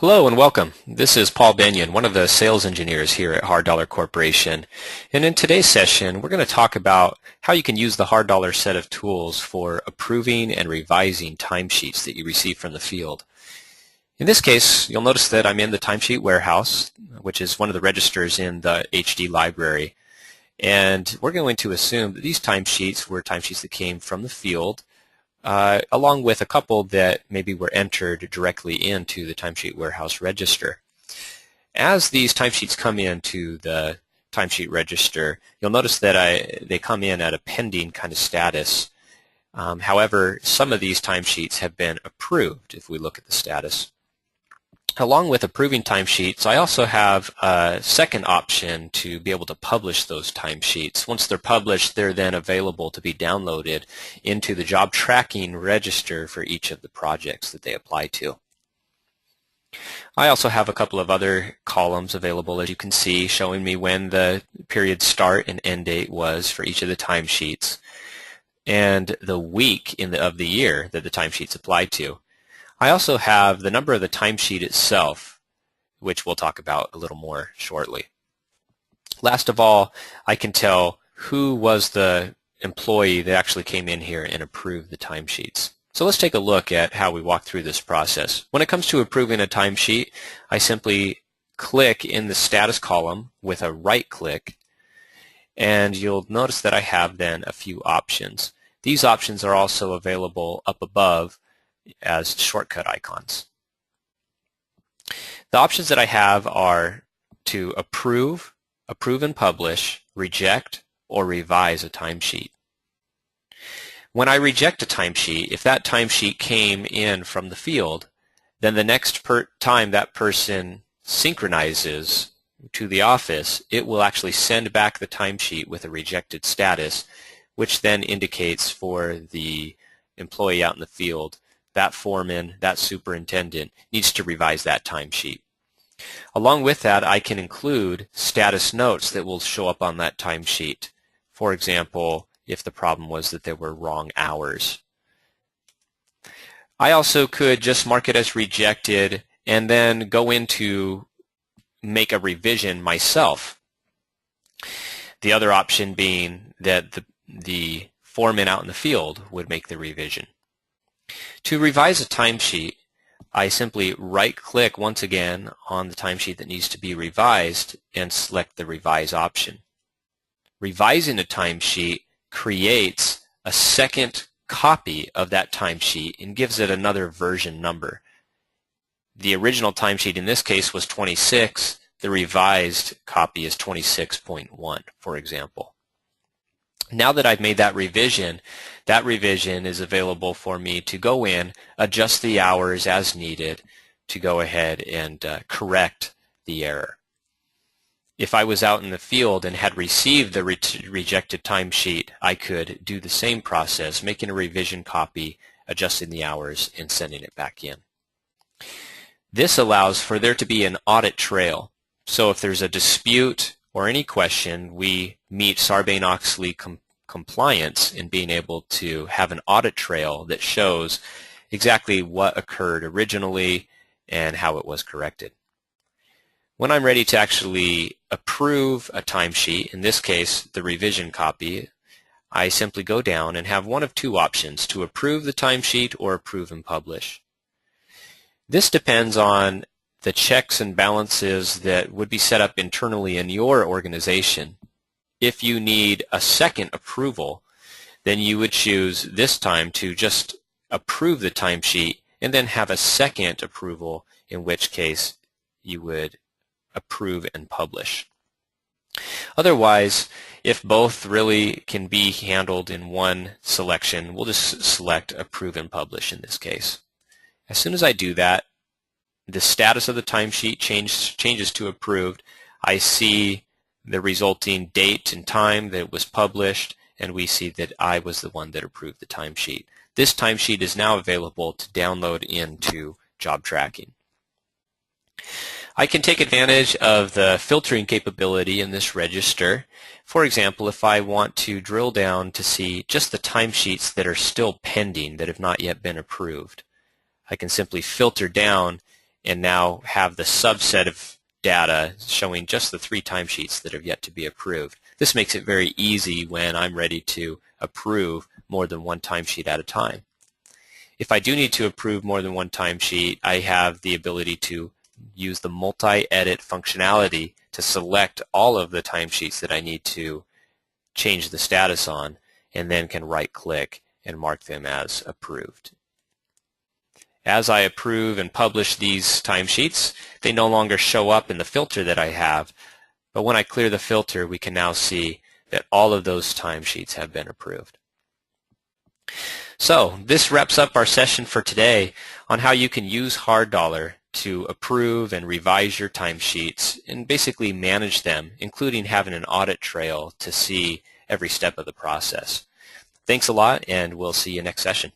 Hello and welcome. This is Paul Benyon, one of the sales engineers here at Hard Dollar Corporation. And in today's session, we're going to talk about how you can use the Hard Dollar set of tools for approving and revising timesheets that you receive from the field. In this case, you'll notice that I'm in the timesheet warehouse, which is one of the registers in the HD library. And we're going to assume that these timesheets were timesheets that came from the field, along with a couple that maybe were entered directly into the timesheet warehouse register. As these timesheets come into the timesheet register, you'll notice that they come in at a pending kind of status. However, some of these timesheets have been approved if we look at the status. Along with approving timesheets, I also have a second option to be able to publish those timesheets. Once they're published, they're then available to be downloaded into the job tracking register for each of the projects that they apply to. I also have a couple of other columns available, as you can see, showing me when the period start and end date was for each of the timesheets and the week of the year that the timesheets apply to. I also have the number of the timesheet itself, which we'll talk about a little more shortly. Last of all, I can tell who was the employee that actually came in here and approved the timesheets. So let's take a look at how we walk through this process. When it comes to approving a timesheet, I simply click in the status column with a right click, and you'll notice that I have then a few options. These options are also available up above as shortcut icons. The options that I have are to approve and publish, reject, or revise a timesheet. When I reject a timesheet, if that timesheet came in from the field, then the next time that person synchronizes to the office, it will actually send back the timesheet with a rejected status, which then indicates for the employee out in the field that foreman, that superintendent, needs to revise that timesheet. Along with that, I can include status notes that will show up on that timesheet. For example, if the problem was that there were wrong hours. I also could just mark it as rejected and then go in to make a revision myself. The other option being that the foreman out in the field would make the revision. To revise a timesheet, I simply right-click once again on the timesheet that needs to be revised and select the Revise option. Revising a timesheet creates a second copy of that timesheet and gives it another version number. The original timesheet in this case was 26. The revised copy is 26.1, for example. Now that I've made that revision is available for me to go in, adjust the hours as needed to go ahead and correct the error. If I was out in the field and had received the rejected timesheet, I could do the same process, making a revision copy, adjusting the hours, and sending it back in. This allows for there to be an audit trail. So if there's a dispute or any question, we meet Sarbanes-Oxley compliance in being able to have an audit trail that shows exactly what occurred originally and how it was corrected. When I'm ready to actually approve a timesheet, in this case the revision copy, I simply go down and have one of two options, to approve the timesheet or approve and publish. This depends on the checks and balances that would be set up internally in your organization. If you need a second approval, then you would choose this time to just approve the timesheet and then have a second approval, in which case you would approve and publish. Otherwise, if both really can be handled in one selection, we'll just select approve and publish in this case. As soon as I do that, the status of the timesheet changes to approved. I see the resulting date and time that it was published, and we see that I was the one that approved the timesheet. This timesheet is now available to download into job tracking. I can take advantage of the filtering capability in this register. For example, if I want to drill down to see just the timesheets that are still pending, that have not yet been approved, I can simply filter down and now have the subset of data showing just the 3 timesheets that have yet to be approved. This makes it very easy when I'm ready to approve more than one timesheet at a time. If I do need to approve more than one timesheet, I have the ability to use the multi-edit functionality to select all of the timesheets that I need to change the status on, and then can right-click and mark them as approved. As I approve and publish these timesheets, they no longer show up in the filter that I have, but when I clear the filter, we can now see that all of those timesheets have been approved. So this wraps up our session for today on how you can use Hard Dollar to approve and revise your timesheets and basically manage them, including having an audit trail to see every step of the process. Thanks a lot, and we'll see you next session.